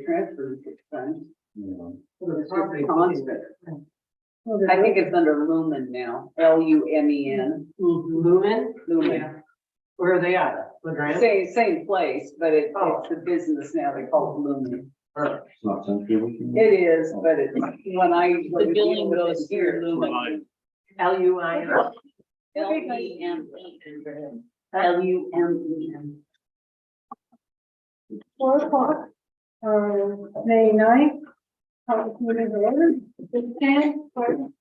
transferred 6 times. Yeah. Well, it's just constant. I think it's under Lumen now, Lumen. Lumen? Lumen. Yeah. Where are they at? LeGrand? Same place, but it's the business now, they call it Lumen. It's not Century. It is, but it's, when I. The billing goes here, through Lumen. LUIN. Lumen. Lumen. 4 o'clock, May 9th. Public meeting is ordered. Stand, pardon.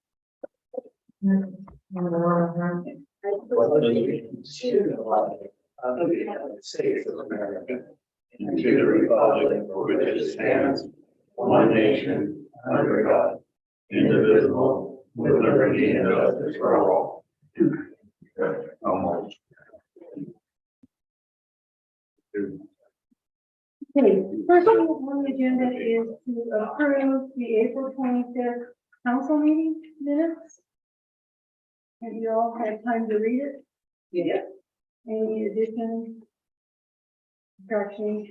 Of the United States of America, and to the republic for which it stands, one nation, under God, indivisible, with liberty and justice for all. Almost. Okay, first thing on the agenda is to approve the April 25th council meeting minutes. Have you all had time to read it? Yeah. Any additions? Corrections?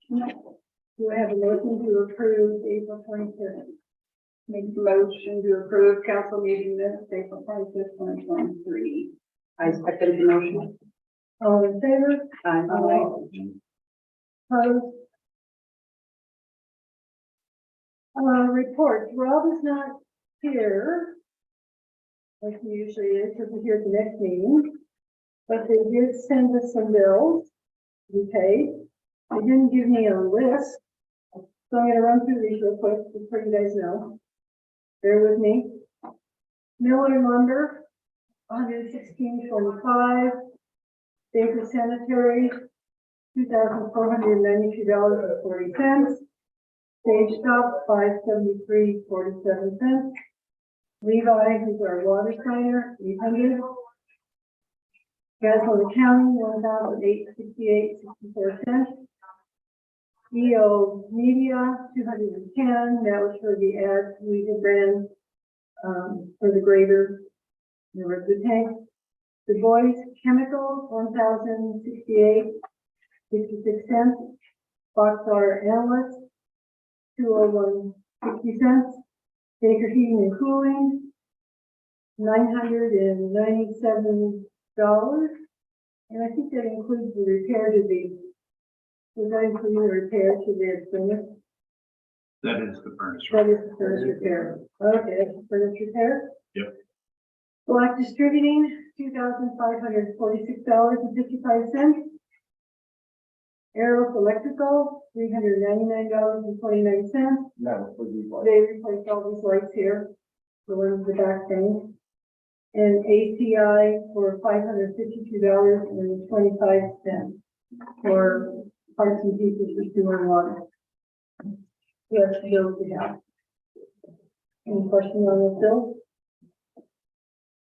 No. Do I have a motion to approve the April 25th? Make a motion to approve council meeting minutes, April 25th, 2023. I second the motion. All in favor? Aye. Opposed? Reports. Rob is not here, like he usually is, because he's here at the next meeting. But they did send us some bills to be paid. They didn't give me a list, so I'm gonna run through these real quick, just so you guys know. Bear with me. Miller Lumber, $116.25. Baker Sanitary, $2,492.40. Stage Stop, $573.47. Levi, who's our water signer, $800. Gaslamp County, $1,868.64. EO Media, $210. That was for the ads we had ran, for the grader, the tank. The Boys Chemicals, $1,068.66. Boxar Analyst, $201.60. Baker Heating and Cooling, $997. And I think that includes the repair to the, does that include the repair to the furnace? That is the furnace. That is the furnace repair. Okay, that's the furnace repair. Yep. Black Distributing, $2,546.55. Arrow Electrical, $399.29. No, would be like. They replaced all these lights here, the ones in the back thing. And ACI for $552.25 for parts and pieces for sewer and water. Yes, bills we have. Any questions on this bill?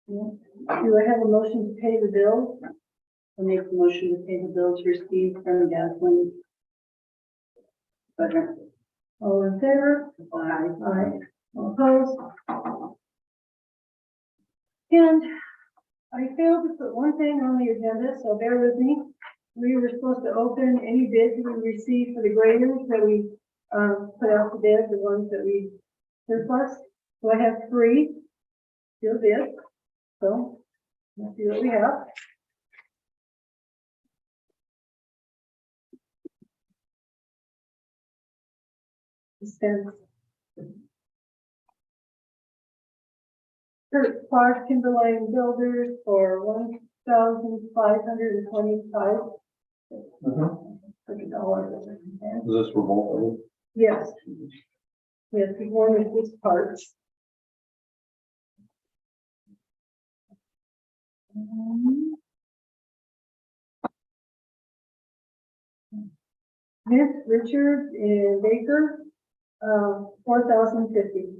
No? Do I have a motion to pay the bills? I make the motion to pay the bills received from Gaslamp. Second. All in favor? Aye. Aye. All opposed? And I failed to put one thing on the agenda, so bear with me. We were supposed to open any bids we received for the graders that we put out the bid, the ones that we surplus. So I have 3 still bid. So let's see what we have. Dispense. Kurt Clark Timberline Builders for $1,525. $100. Is this for both of them? Yes. Yes, the one is this part. Smith, Richards, and Baker, $4,050.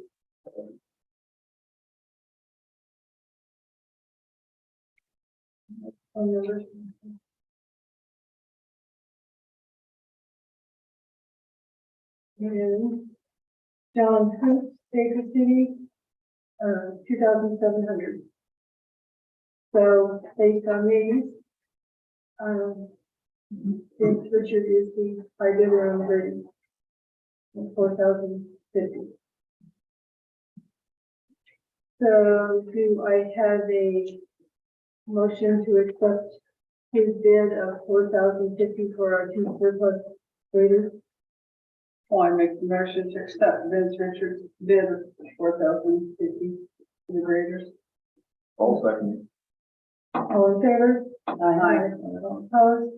And John Hoops, Baker City, 2,700. So based on these, James Richard is the high bidder on the bidding. $4,050. So do I have a motion to accept his bid of $4,050 for our two surplus graders? I make the motion to accept Vince Richards' bid of $4,050 for the graders. All second. All in favor? Aye. All opposed?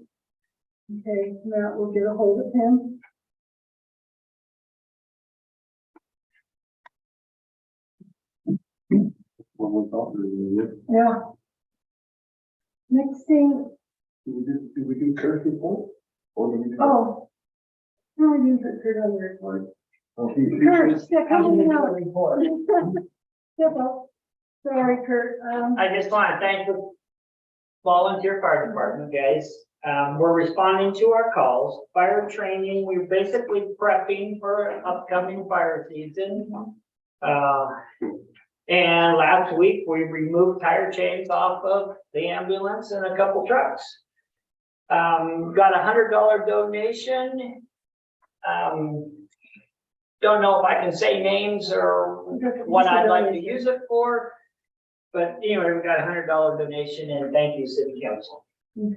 Okay, Matt will get a hold of him. What we thought we were gonna do. Yeah. Next thing, Do we do Kirk report? Or do we do? oh. No, I didn't put Kurt on the report. Oh, Kurt, step up. report. Step up. Sorry, Kurt, I just want to thank the volunteer fire department, guys. We're responding to our calls, fire training, we're basically prepping for an upcoming fire season. And last week, we removed tire chains off of the ambulance and a couple trucks. Got $100 donation. Don't know if I can say names or what I'd like to use it for. But anyway, we got $100 donation and thank you, city council. okay.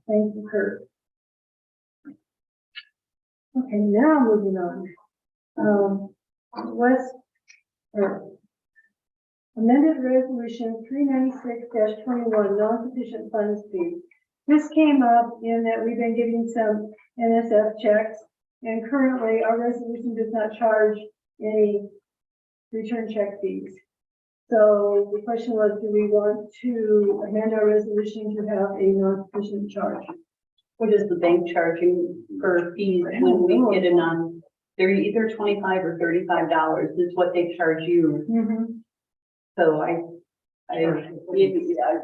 Thank you, Kurt. Okay, now moving on. Amended resolution 396-21, non-sufficient funds fee. This came up in that we've been getting some NSF checks, and currently our resolution does not charge any return check fees. So the question was, do we want to amend our resolution to have a non-sufficient charge? What is the bank charging for fees when we get it on? They're either $25 or $35 is what they charge you. So I did,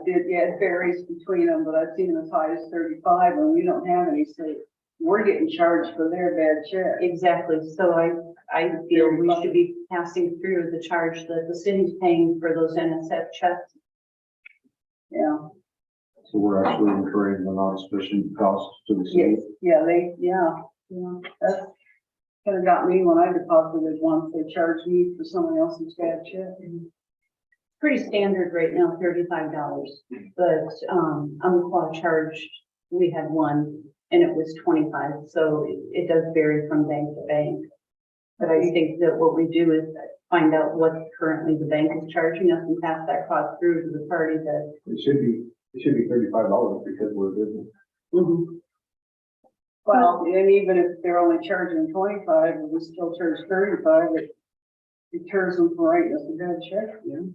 it varies between them, but I've seen them as high as 35 and we don't have any, so we're getting charged for their bad check. Exactly, so I feel we should be passing through the charge that the city's paying for those NSF checks. Yeah, So we're actually incurring the non-sufficient costs to the yes, city. yeah, that's kind of got me when I deposited once, they charged me for someone else's bad check. Pretty standard right now, $35, but Umpqua charged, we had one and it was 25, so it does vary from bank to bank. But I think that what we do is find out what currently the bank is charging us and pass that cost through to the party that. It should be $35 because we're a business. Well, and even if they're only charging 25, and we still charge 35, it deters them from writing us a bad check, you know?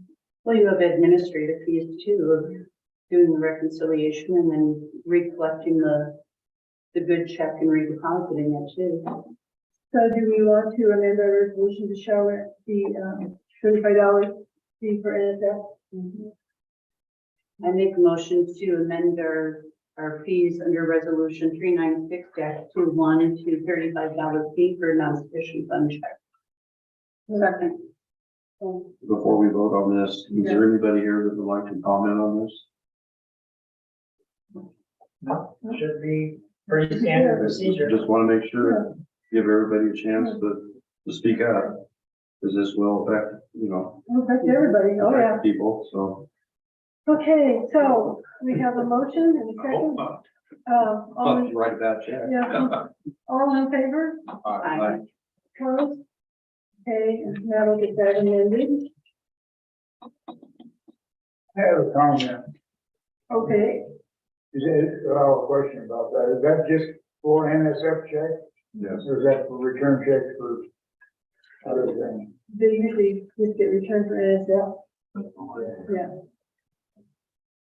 Well, you have administrative fees too, of doing the reconciliation and then recollecting the good check and redepositing it too. So do we want to amend our resolution to show it the $35 fee for NSF? I make a motion to amend our fees under resolution 396-21 to $35 fee for non-sufficient fund check. Second. Before we vote on this, is there anybody here that would like to comment on this? No, should be pretty standard procedure. Just want to make sure, give everybody a chance to speak out. Because this will affect, Affect everybody, oh yeah. affect people, so. Okay, so we have a motion and a second. All in, Write that check. yeah, all in favor? Aye. Opposed? Okay, and now we'll get that amended. I have a comment. Okay, Is it, I have a question about that. Is that just for NSF check? Yes. Or is that for return checks for other things? they usually just get returned for NSF, yeah.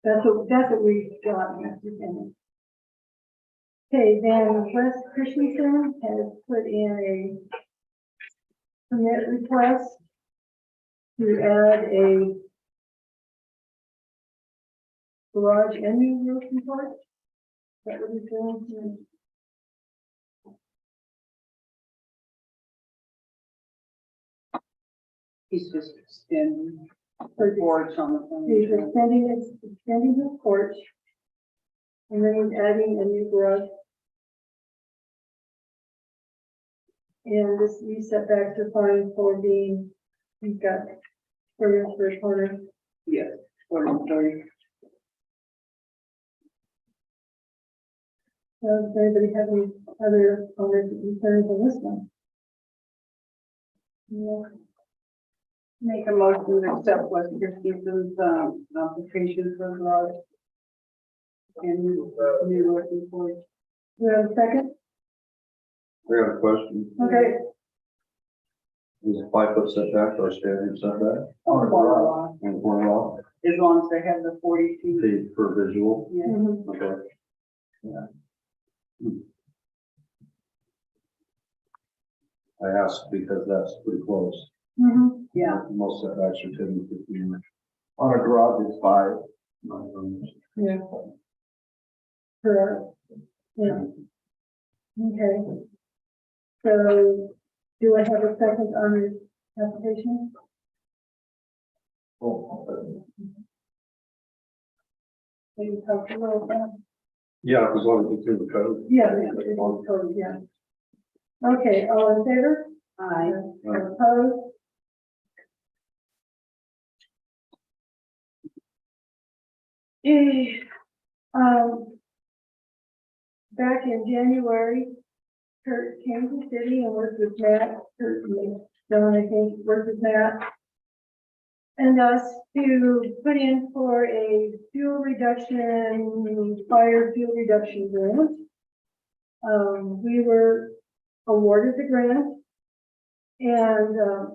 That's what we got in this opinion. Okay, then Wes Christensen has put in a permit request to add a garage and new roofing part. Is that what he's doing? He's just extending For the boards on the He's phone. extending his porch. And then he's adding a new garage. And this, these setbacks are fine for being, you've got for first corner. Yes. Sorry. So does anybody have any other comments or concerns on this one? No. Make a motion to accept West Christensen's, application for the and new working for. Do we have a second? I got a question. Okay, Is a 5-foot setback or standard setback Corner lot, on corner lot, as long as they have the 40 feet. paid per visual? Yeah. mhm, Okay. Yeah. I asked because that's pretty close. mhm, Yeah. Most setbacks are 10 to 15. On a garage, it's 5. yeah. Correct. Yeah. Okay. So, do I have a second on this application? Are you comfortable with that? Yeah, as long as it's in the code. Yeah, it's totally, yeah. Okay, all in favor? Aye. Opposed? Eh, back in January, Kurt came to the city and worked with Matt, Kurt and John, I think, worked with Matt and us to put in for a fuel reduction, fire fuel reduction grant. We were awarded the grant and,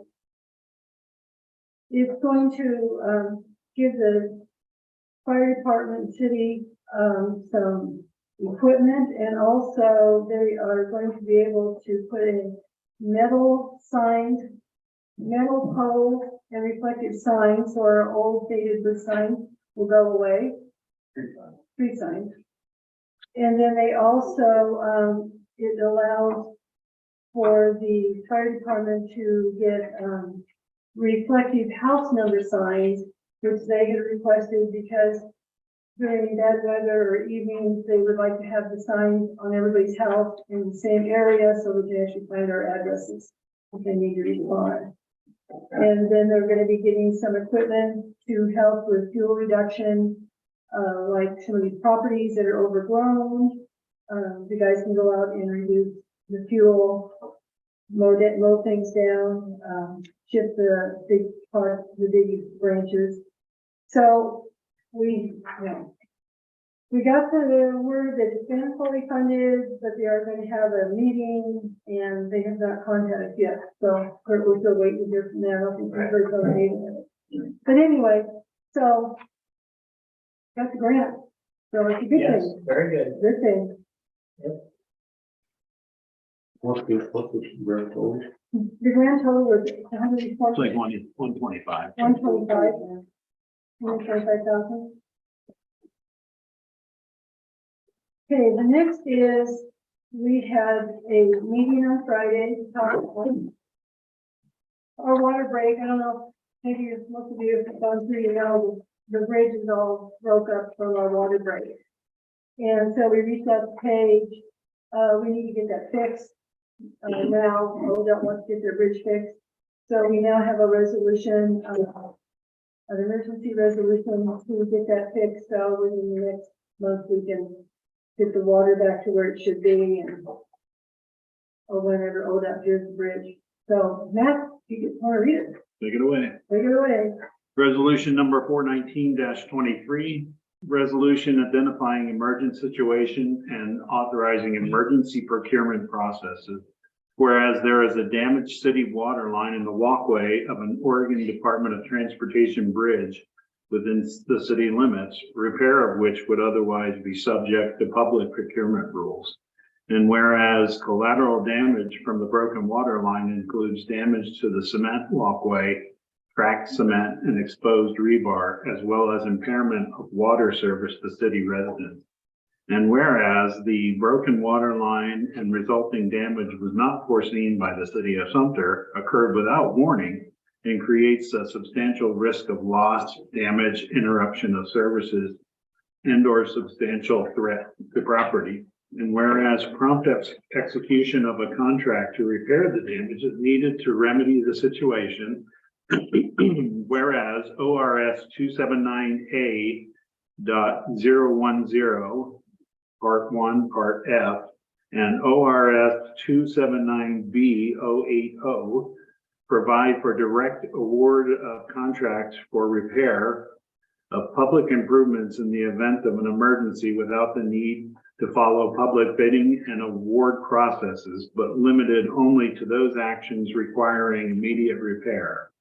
it's going to, give the fire department, city, some equipment, and also they are going to be able to put in metal signs, metal pole and reflective signs, so our old dated wood signs will go away. Street signs. And then they also, it allows for the fire department to get, reflective house number signs, which they had requested because during bad weather or evenings, they would like to have the signs on everybody's house in the same area so that they actually find our addresses if they need to respond. And then they're gonna be getting some equipment to help with fuel reduction, like some of these properties that are overgrown. The guys can go out and reduce the fuel, mow things down, shift the big part, the big branches. So we got the word that it's been fully funded, but they are going to have a meeting and they have not contacted yet. So we're still waiting to hear from them. I don't think we've heard from them. But anyway, so got the grant. So it's a good Yes, thing. very good. Good thing. What's the grand total? The grand total was 120. It's like 125. 125. 125,000. Okay, the next is, we had a meeting on Friday, to talk about our water break. I don't know, maybe most of you have gone through, you know, the bridge is all broke up from our water break. And so we reached out to Paige, we need to get that fixed. Now, ODOT wants to get their bridge fixed. So we now have a resolution, an emergency resolution to get that fixed, so within the next month we can get the water back to where it should be and or whenever ODOT does the bridge. So Matt, you want to read it? Take it away. Take it away. Resolution number 419-23, resolution identifying emergent situation and authorizing emergency procurement processes. Whereas there is a damaged city water line in the walkway of an Oregon Department of Transportation bridge within the city limits, repair of which would otherwise be subject to public procurement rules. And whereas collateral damage from the broken water line includes damage to the cement walkway, cracked cement, and exposed rebar, as well as impairment of water service to city residents. And whereas the broken water line and resulting damage was not foreseen by the city of Sumter, occurred without warning, and creates a substantial risk of loss, damage, interruption of services, and/or substantial threat to property. And whereas prompt execution of a contract to repair the damage is needed to remedy the situation. Whereas ORS 279A.010 Part 1, Part F, and ORS 279B.080 provide for direct award of contracts for repair of public improvements in the event of an emergency without the need to follow public bidding and award processes, but limited only to those actions requiring immediate repair.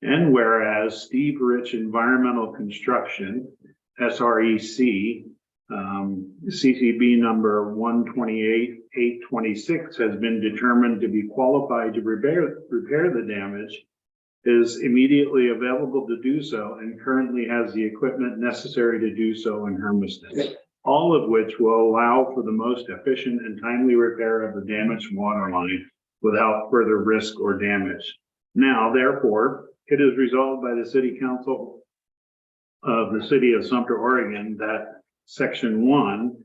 And whereas Steve Rich Environmental Construction, SREC, CCB number 128-826 has been determined to be qualified to repair the damage, is immediately available to do so, and currently has the equipment necessary to do so in Hermiston, all of which will allow for the most efficient and timely repair of the damaged water line without further risk or damage. Now, therefore, it is resolved by the City Council of the City of Sumter, Oregon, that Section 1,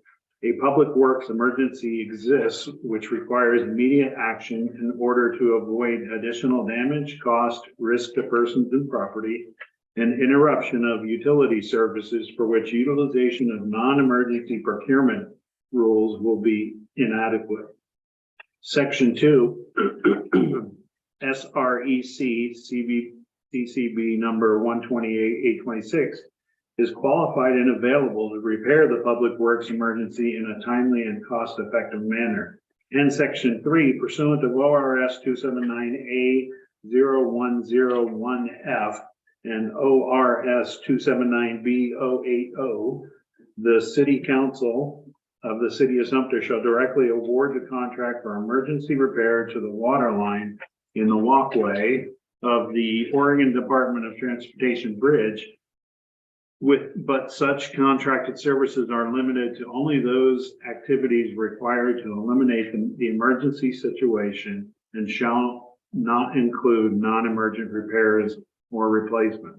a public works emergency exists which requires immediate action in order to avoid additional damage, cost, risk to persons and property, and interruption of utility services for which utilization of non-emergency procurement rules will be inadequate. Section 2, SREC CCB number 128-826 is qualified and available to repair the public works emergency in a timely and cost-effective manner. And Section 3, pursuant to ORS 279A.0101F and ORS 279B.080, the City Council of the City of Sumter shall directly award the contract for emergency repair to the water line in the walkway of the Oregon Department of Transportation Bridge, but such contracted services are limited to only those activities required to eliminate the emergency situation and shall not include non-emergent repairs or replacement.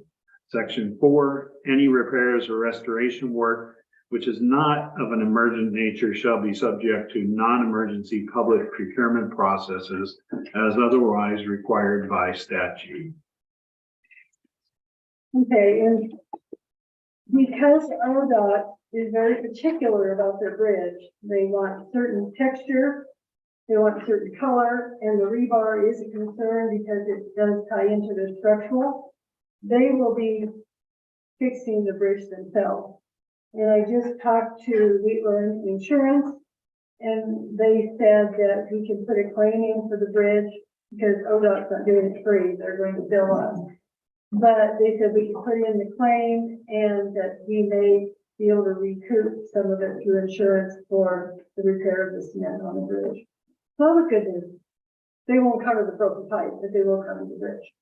Section 4, any repairs or restoration work which is not of an emergent nature shall be subject to non-emergency public procurement processes as otherwise required by statute. Okay, and because ODOT is very particular about their bridge, they want certain texture, they want certain color, and the rebar is a concern because it does tie into the structural. They will be fixing the bridge themselves. And I just talked to Wheatland Insurance, and they said that we can put a claim in for the bridge because ODOT's not doing it free, they're going to bill us. But they said we can put in the claim and that we may be able to recoup some of it through insurance for the repair of the cement on the bridge. So that was good news. They won't cover the broken pipe, but they will cover the bridge.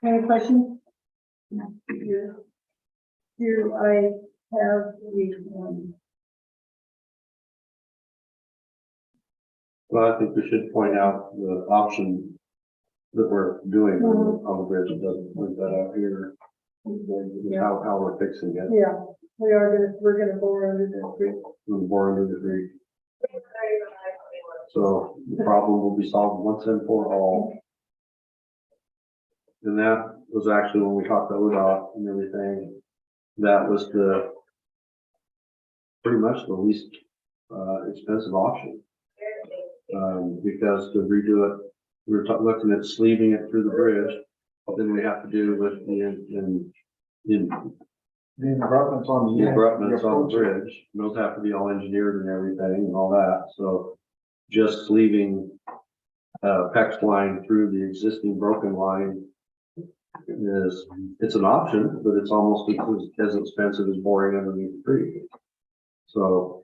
Any questions? No. Do I have the, Well, I think we should point out the option that we're doing on the bridge. It doesn't put that out here. How we're fixing it. yeah, we're gonna bore under the bridge. We're boring under the creek. So the problem will be solved once and for all. And that was actually when we talked to ODOT and everything, that was pretty much the least expensive option. Because to redo it, we were looking at sleeving it through the bridge, but then we have to do with the abutments on the. abutments on the bridge. Those have to be all engineered and everything and all that, so just sleeving PEX line through the existing broken line it's an option, but it's almost as expensive as boring underneath the creek. So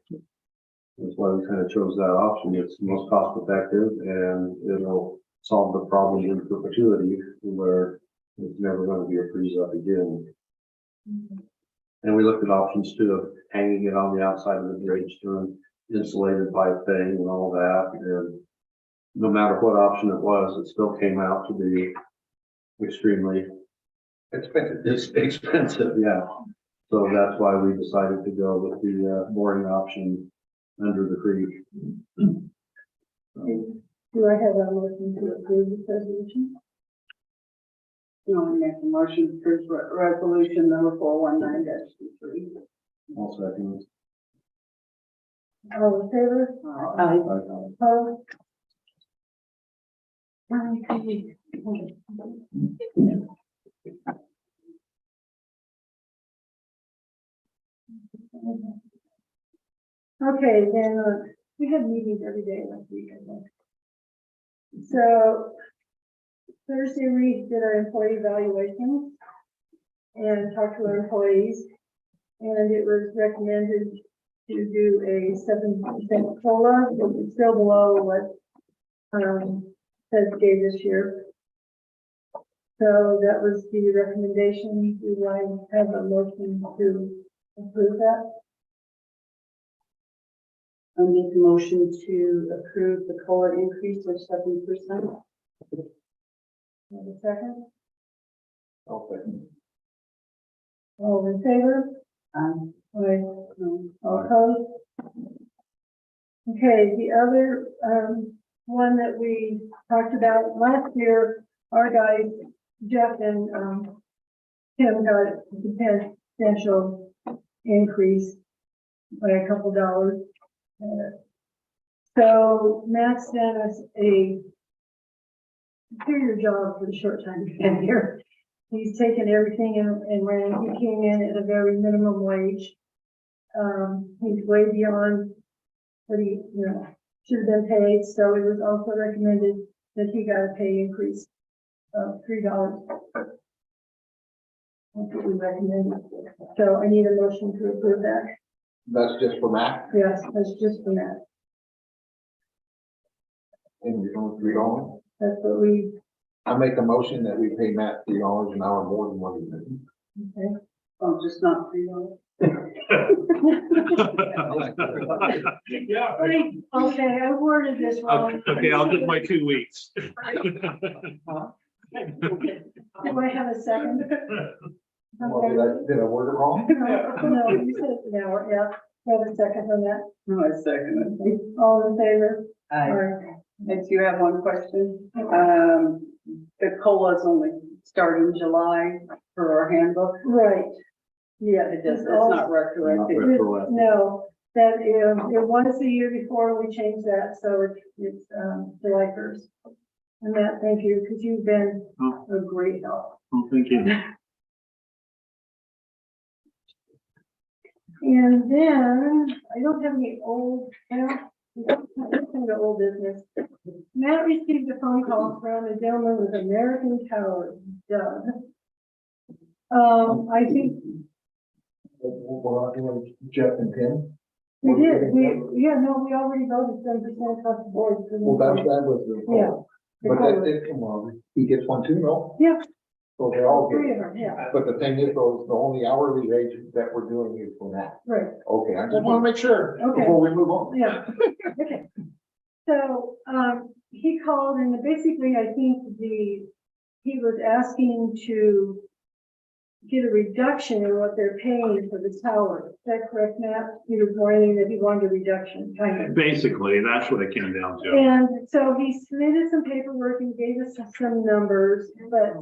that's why we kind of chose that option. It's the most cost effective and it'll solve the problem in perpetuity where it's never going to be a freeze up again. And we looked at options too of hanging it on the outside of the bridge through insulated pipe thing and all that. And no matter what option it was, it still came out to be extremely expensive. Yeah. So that's why we decided to go with the boring option under the creek. Do I have a motion to approve this resolution? No, I make a motion for resolution number 419-23. I'll second. All in favor? Aye. Opposed? Okay, then, we have meetings every day last week, I think. So Thursday, we did our employee evaluation and talked to our employees. And it was recommended to do a 7% COLA, which is still below what, Fed gave this year. So that was the recommendation. We like to have a motion to approve that. I make a motion to approve the COLA increase of 7%. Have a second? I'll second. All in favor? Aye. All opposed? Okay, the other, one that we talked about last year, our guys, Jeff and, Tim got a substantial increase by a couple dollars. So Matt sent us a superior job for the short time he's been here. He's taken everything and ran, he came in at a very minimum wage. He's way beyond what he, should have been paid, so it was also recommended that he got a pay increase of $3. That's what we recommended. So I need a motion to approve that. That's just for Matt, Yes, that's just for that. and you're going $3. That's what we, I make a motion that we pay Matt $3 an hour more than what he's making. okay. Oh, just not $3. Yeah. Okay, I worded this wrong. Okay, I'll get my 2 weeks. Do I have a second? Well, Okay. did I word it wrong? No, you said it's an hour, yeah. Have a second on that. No, I second it. All in favor? Aye. Aye. I do have one question. The COLA's only start in July for our handbook. Right. Yeah. It does, it's not retroactive. Not retroactive. No, that, it was the year before we changed that, so it's, July 1st. And Matt, thank you, because you've been a great help. Oh, thank you. And then, I don't have any old, nothing to old business. Matt received a phone call from a gentleman with American Tower, Doug. I think Jeff and Tim. we did, we already voted 7% across the board. Well, that was the. Yeah. But that did come on, he gets one too, no? Yeah. So they all Three get, of them, yeah, but the thing is, though, the only hourly wage that we're doing is for that. right. Okay, I just wanna make sure Okay. before we move on. Yeah, okay. So, he called and basically, I think he was asking to get a reduction in what they're paying for the tower. Is that correct, Matt? He was warning that he wanted a reduction, kind of. Basically, that's what it came down to. And so he submitted some paperwork and gave us some numbers, but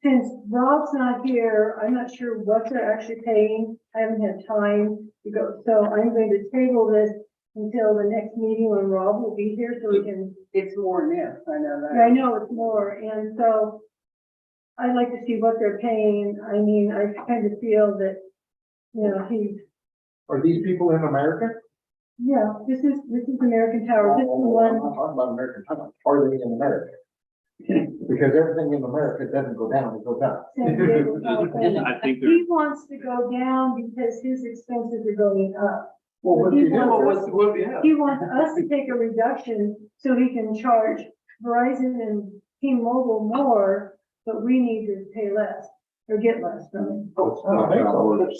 since Rob's not here, I'm not sure what they're actually paying. I haven't had time to go, so I'm going to table this until the next meeting when Rob will be here, so we can. It's more than this, I know I that. know it's more, and so I'd like to see what they're paying. I mean, I kind of feel that, he's, Are these people in America? this is American Tower. This is the I'm one. not talking about American, are they in America? Because everything in America doesn't go down, it goes up. San Diego, California. I think they're, He wants to go down because his expenses are going up. Well, what do you do? He wants us to take a reduction so he can charge Verizon and T-Mobile more, but we need to pay less or get less from him.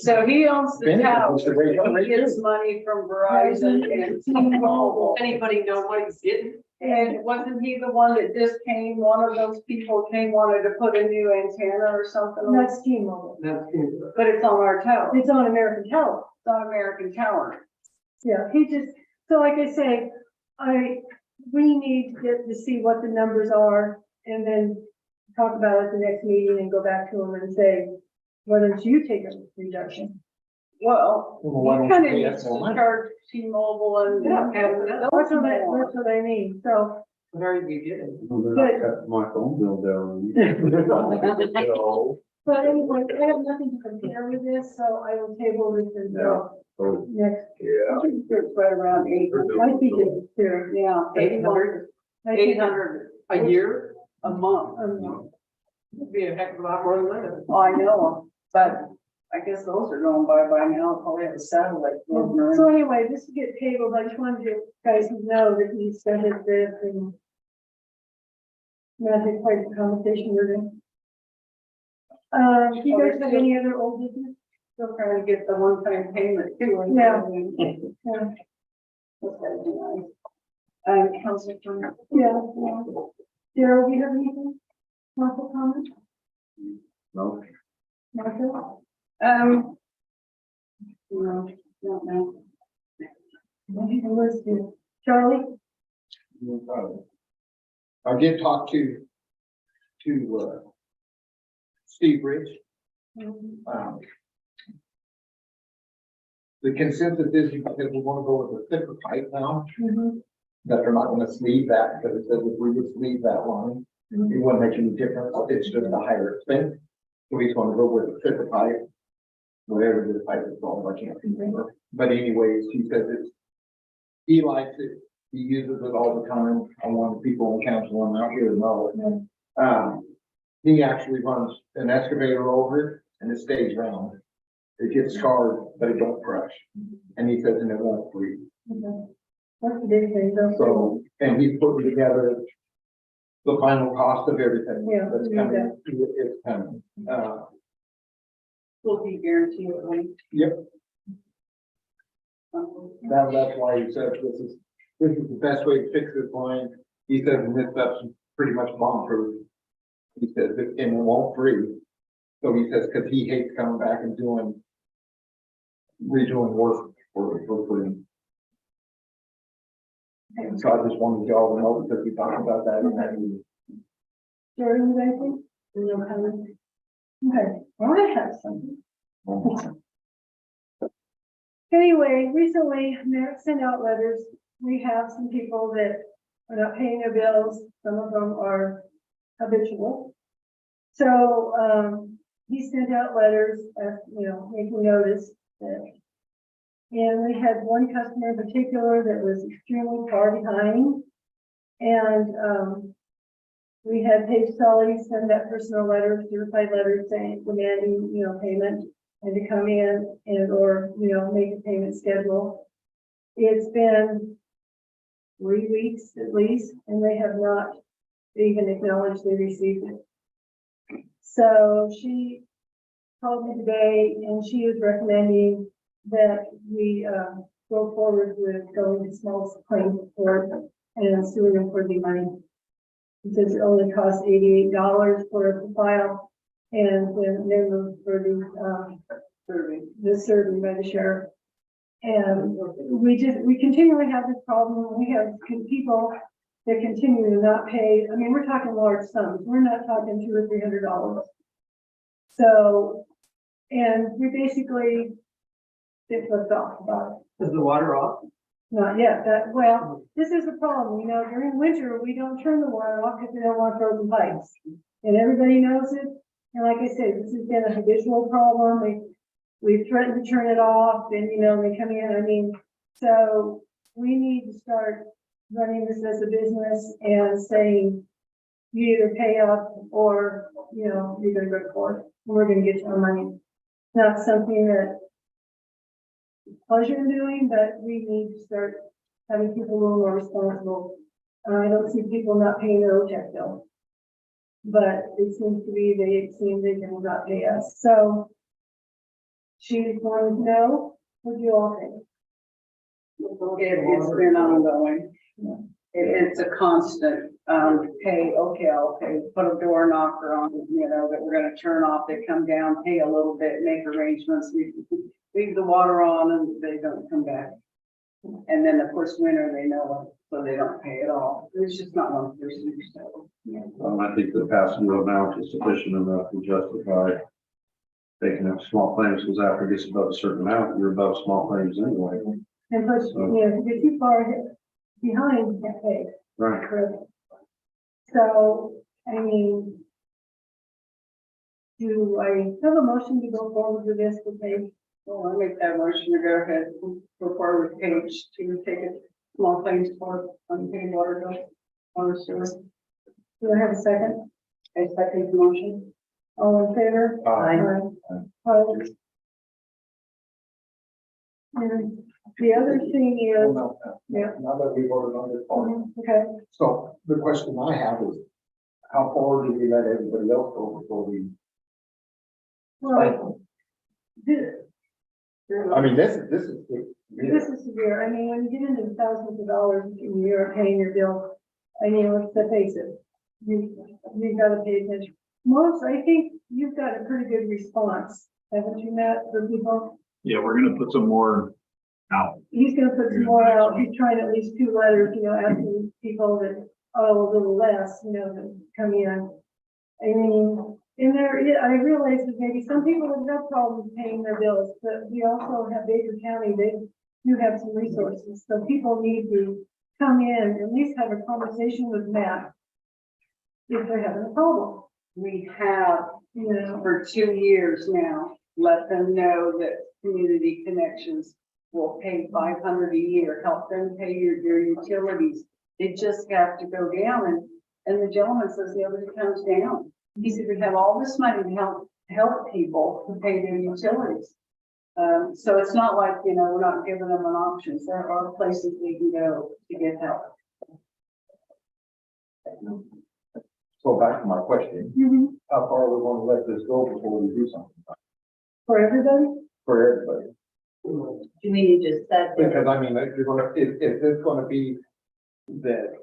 So he owns the Benny, tower, what's the rate? he gets money from Verizon and T-Mobile. Anybody know what he's getting? And wasn't he the one that just came, one of those people came, wanted to put a new antenna or something? That's T-Mobile. That's good. But it's on our tower. It's on American Tower. It's on American Tower. Yeah, he just, so like I say, we need to get to see what the numbers are and then talk about it at the next meeting and go back to them and say, why don't you take a reduction? Well, Why he don't kind of you pay needs us to more money? charge T-Mobile and. Yeah. and That's those what more. I mean, so, Very beginning. Well, they're not cutting my phone bill down. So, but anyway, I have nothing to compare with this, so I will table this until So, next. yeah. I think it's right around eight. I think it's too. Yeah. 800, I think 800 a year, A month. would be a heck of a lot more than that. Oh, I know, but I guess those are going by now, probably have a satellite. floating around. So anyway, this will get tabled. I just wanted you guys to know that he said this and not take quite the conversation with him. You guys have any other old business? Still trying to get the one-time payment too. and Yeah. everything. Yeah. That's gotta be nice. Council Turner. Yeah. Daryl, do you have anything? Martha, comment? no, Martha? No, no. Let's do. Charlie? I did talk to Steve Rich. The consensus is because we want to go with a thicker pipe now, Mhm. that they're not gonna sleeve that, because it says if we would sleeve that line, it wouldn't make any difference, it's just a higher expense. So we just want to go with a thicker pipe, whatever the pipe is called, I can't remember. But anyways, he says he likes it, he uses it all the time. I want the people on council and out here to know it. He actually runs an excavator over it and it stays round. It gets scarred, but it don't crush. And he says, and it won't freeze. Okay. That's the big thing, though. So, and he's putting together the final cost of everything. Yeah, That's we coming, need it's coming. Will be guaranteed at least. Yep, that's why he says this is the best way to fix this line. He says, and this stuff's pretty much bomb proof. He says, and it won't freeze. So he says, cause he hates coming back and redoing work for free. And so I just wanted y'all to know because we talked about that in that meeting. Jerry, you guys think? No comment? Okay, well, I have something. Anyway, recently, Merrick sent out letters. We have some people that are not paying their bills. Some of them are habitual. So, he sent out letters, making notice that. And we had one customer in particular that was extremely far behind. And, we had Paige Sully send that person a letter, certified letter saying, demanding, payment and to come in and, or, make a payment schedule. It's been 3 weeks at least, and they have not even acknowledged they received it. So she called me today and she is recommending that we, go forward with going to small claims court and suing them for the money. It says it only costs $88 for a file and then for the survey by the sheriff. And we continually have this problem. We have people that continue to not pay. I mean, we're talking large sums. We're not talking $200 or $300. So, and we basically get flipped off about it. Is the water off? Not yet, this is the problem, during winter, we don't turn the water off because we don't want frozen pipes. And everybody knows it, and like I said, this has been a habitual problem, we've threatened to turn it off, and they come in, so we need to start running this as a business and saying, you either pay up or, you're gonna go to court, and we're gonna get your money. Not something that pleasure in doing, but we need to start having people a little more responsible. I don't see people not paying their OTEC bill. But it seems to be, they can not pay us, so. She's wanting to know, what do you all think? It's been ongoing. It's a constant, pay, okay, I'll pay, put a door knocker on, you know, that we're gonna turn off, they come down, pay a little bit, make arrangements, leave the water on and they don't come back. And then, of course, winter, they know it, so they don't pay at all. It's just not one person, so. I think the past due amount is sufficient enough to justify taking up small claims, because after it gets above a certain amount, you're above small claims anyway. And plus, you know, if you get too far behind, you can't pay. Right. Correct. So, I mean, do I have a motion to go forward with this with Paige? Well, I make that motion to go ahead, go forward with Paige to take a small claims for unpaid water bill, water sewer. Do I have a second? I second the motion. All in favor? Aye. Aye. And the other thing is, yeah. Now that we've voted on this part. Okay, So the question I have is, how far do we let everybody else go before we? well, this, I mean, this is. this is severe. I mean, when you get into thousands of dollars in a year paying your bill, I mean, let's face it, you've got to pay attention. Most, I think you've got a pretty good response, haven't you, Matt, for people? Yeah, we're gonna put some more out. He's gonna put some more out. He's trying at least 2 letters, you know, asking people that, oh, a little less, you know, to come in. I mean, in there, yeah, I realize that maybe some people have no problem paying their bills, but we also have Baker County, they do have some resources. So people need to come in, at least have a conversation with Matt if they're having a problem. We have, you know, for 2 years now, let them know that Community Connections will pay $500 a year, help them pay your utilities. They just have to go down and the gentleman says the other comes down. He said, we have all this money to help people to pay their utilities. So it's not like, you know, we're not giving them an option. There are places we can go to get help. So back to my question, how far are we gonna let this go before we do something For everybody? for everybody? Do we need to set? Because I mean, if you're gonna, if it's gonna be the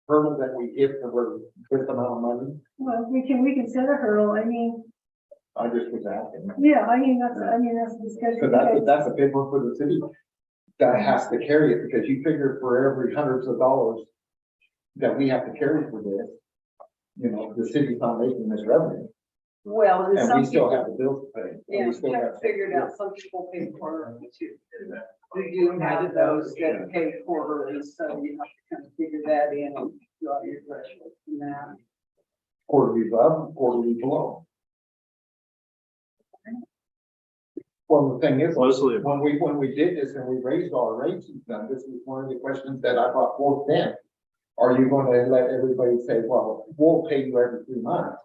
hurdle that we give for this amount of money, Well, we can set a hurdle. I mean, I just was asking. yeah, I mean, that's a discussion. Because that's a big one for the city that has to carry it, because you figure for every hundreds of dollars that we have to carry for this, you know, the city's not making this revenue, Well, and and some we still people, have the bills to pay. and yeah, we still I have- figured out some people pay quarterly too. We do have those that pay quarterly, so you have to kind of figure that in and draw your threshold from that. Quarterly above, quarterly below. Well, the thing is, Mostly. when we did this and we raised our rates, then this is one of the questions that I brought forth then. Are you gonna let everybody say, well, we'll pay you every 3 months?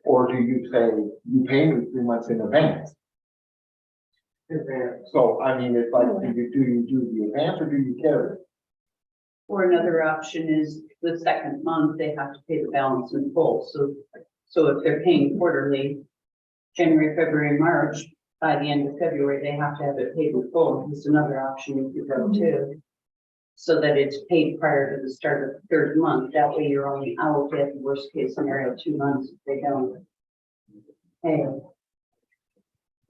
Or do you say, you pay me 3 months in advance? So, I mean, it's like, do you do the advance or do you carry? Or another option is the second month, they have to pay the balance in full. So if they're paying quarterly, January, February, March, by the end of February, they have to have it paid in full. It's another option you could go to. So that it's paid prior to the start of the third month. That way you're only out at the worst case scenario, 2 months if they don't pay.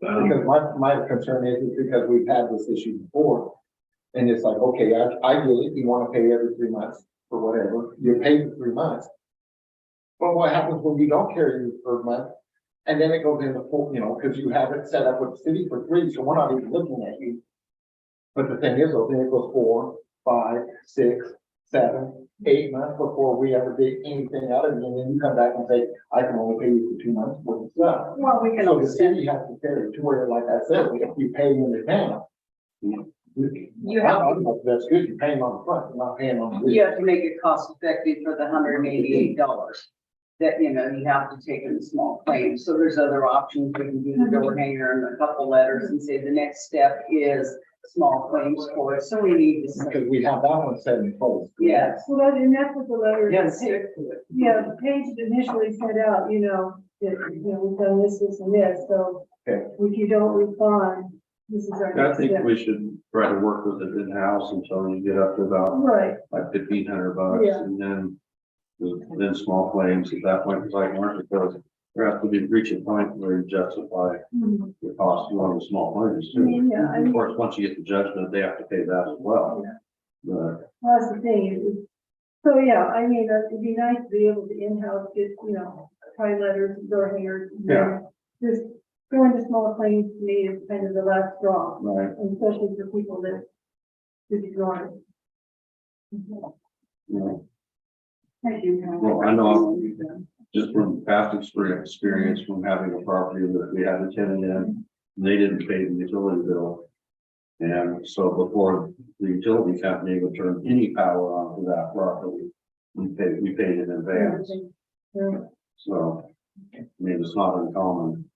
Because my concern is because we've had this issue before. And it's like, okay, ideally, you want to pay every 3 months for whatever, you're paid for 3 months. But what happens when you don't carry your third month? And then it goes into full, you know, because you have it set up with the city for 3, so we're not even looking at you. But the thing is, though, then it goes 4, 5, 6, 7, 8 months before we ever get anything out of you, and then you come back and say, I can only pay you for 2 months worth of stuff. Well, we can So the always city has to carry to where, like I said, if you pay in advance. You have- That's good, you're paying on the front, you're not paying on the. You have to make it cost effective for the $188 that, you know, you have to take in small claims. So there's other options. We can do the door hanger and a couple letters and say the next step is small claims for it. So we need to. Because we have that one set in place. Yes. Well, and that's what the letter. Yes. Yeah, the page initially sent out, you know, that, you know, we've done this, this and this. So Okay. if you don't respond, this is our I next think step. we should try to work with it in-house until you get up to about Right, like $1,500, Yeah. and then small claims at that point, because like Mark goes, there has to be reach a point where you justify mhm. the cost of one of the small claims I too. mean, yeah, I Of mean, course, once you get the judgment, they have to pay that as well. But, well, that's the thing, so yeah, I mean, it'd be nice to be able to in-house get, tie letters, door hangers. and then Just going to small claims to me is kind of the last straw, right, and especially for people that just ignore it. you know, I do have- well, I know just from past experience from having a property that we had a tenant in, they didn't pay the utility bill. And so before the utility company would turn any power onto that property, we paid in advance. Yeah, So, I mean, it's not uncommon.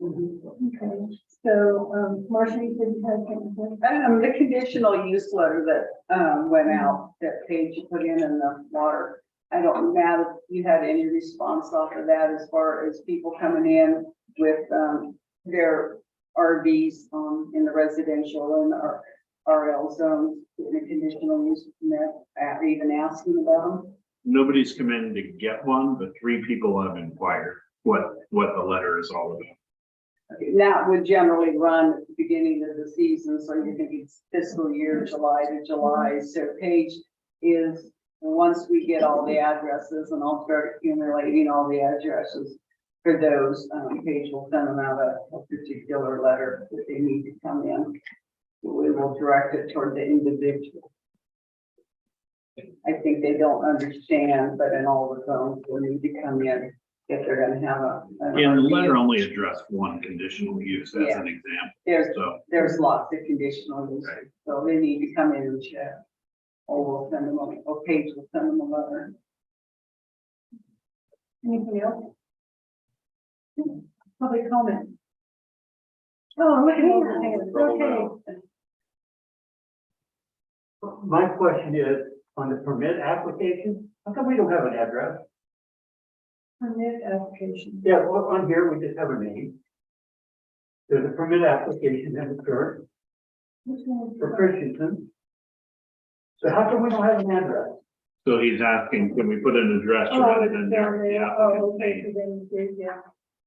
okay, so, Marcia, you said you had something? The conditional use letter that, went out, that page you put in the water. I don't know if you had any response off of that as far as people coming in with, their RVs, in the residential and RL zones, in a conditional use permit, even asking about them. Nobody's come in to get one, but 3 people have inquired what the letter is all about. That would generally run at the beginning of the season, so you think it's fiscal year, July to July. So page is, once we get all the addresses, and I'll start accumulating all the addresses for those, Paige will send them out a particular letter that they need to come in. We will direct it toward the individual. I think they don't understand, but in all the zones, they need to come in if they're gonna have an And the RV. letter only addressed one conditional use as an example, so. There's lots of conditional use, so they need to come in and check. Or we'll send them, or Paige will send them a letter. Anything else? Public comment? Oh, look at all the hands, okay. My question is, on the permit application, how come we don't have an address? Permit application. Yeah, well, on here, we just have a name. There's a permit application in the current Which one is for that? Christensen. So how come we don't have an address? So he's asking, can we put an address Oh, rather it's than down the there. Oh, applicant's okay, name? so then, yeah.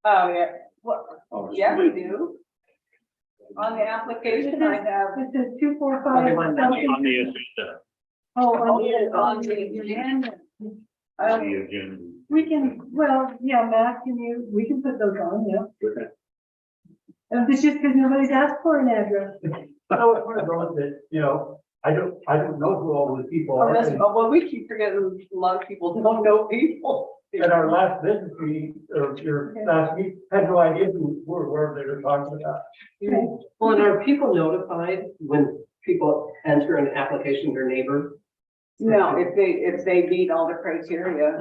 Oh, yeah, well, Oh, just- yeah, we do. On the application, I have. It says 245. On the agenda, Oh, On the agenda. on the agenda. we can, well, yeah, Matt, we can put those on, yeah. Okay. And it's just because nobody's asked for an address. So it's one of those that, I don't know who all the people are. Well, we keep forgetting a lot of people don't know people. At our last business meeting, or your last week, had no idea who were they were talking about. Okay. Well, and are people notified when people enter an application, their neighbor? No, if they meet all the criteria.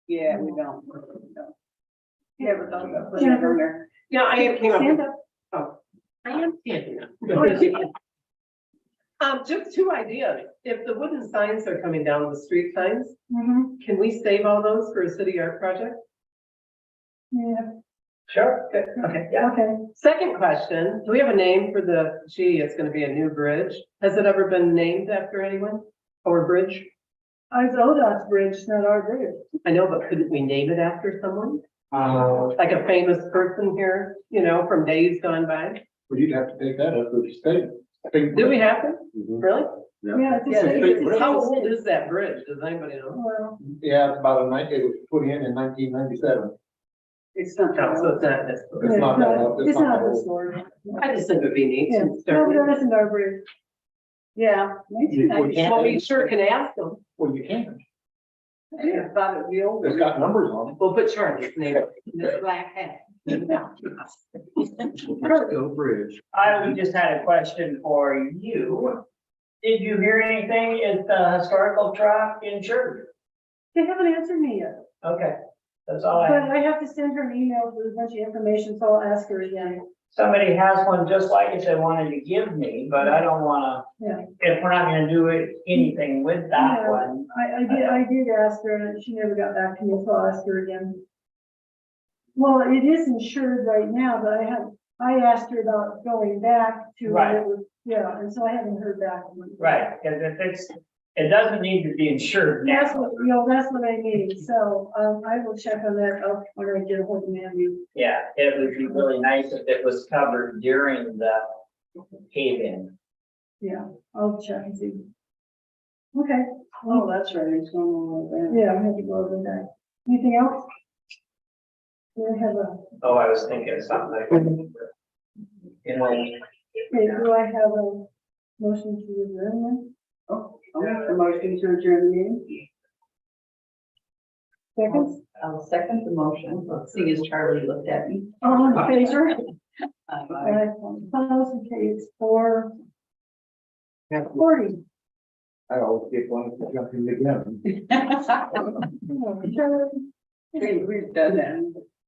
Yeah, we don't. No. Never thought about putting it in there. Yeah, I came up. Stand with- up. I am standing up. Just 2 ideas. If the wooden signs are coming down, the street signs, Mhm. can we save all those for a city art project? Yeah, Sure. Good. Okay, yeah. okay. Second question, do we have a name for it's gonna be a new bridge. Has it ever been named after anyone? Or bridge? It's ODOT's bridge, it's not our bridge. I know, but couldn't we name it after someone? Well, Like a famous person here, from days gone by? you'd have to take that up with the state. I think. Do we have to? Mhm. Really? Yeah, it's a Yeah, state. how old is that bridge? Does anybody know? Well, Yeah, it's about it was put in 1997. It's not. No, so it's not this. It's not that old. It's not old. this story. I just think it'd be neat Yeah, to no, start. that isn't our bridge. Yeah. Well, we sure can ask them. Well, you can. I thought it'd be old. It's got numbers on it. We'll put Charlie's name. The black hat. Go bridge. I just had a question for you. Did you hear anything? Is the historical truck insured? They haven't answered me yet, Okay, that's all but I, I have to send her an email with a bunch of information, so I'll ask her again. somebody has one just like it they wanted to give me, but I don't wanna, Yeah. if we're not gonna do anything with that Yeah. one. I did ask her and she never got back to me, so I'll ask her again. Well, it is insured right now, but I asked her about going back to. Right. It was, yeah, and so I haven't heard back. from her. Right, because if it doesn't need to be insured That's now. what, that's what I mean. So, I will check on that out when I get a hold of Mandy. Yeah, it would be really nice if it was covered during the cave-in. Yeah, I'll check and see. Okay. Oh, that's right, it's going on over Yeah, I had to go over that. Anything else? We have a, Oh, I was thinking of something like. You know, okay, do I have a motion to adjourn then? I'll make the motion to adjourn the meeting. Seconds? I'll second the motion, seeing as Charlie looked at me. All in favor? Aye. Opposed, okay, it's 4:40. I always get one to jump in again. Oh, Charlie. We've done that.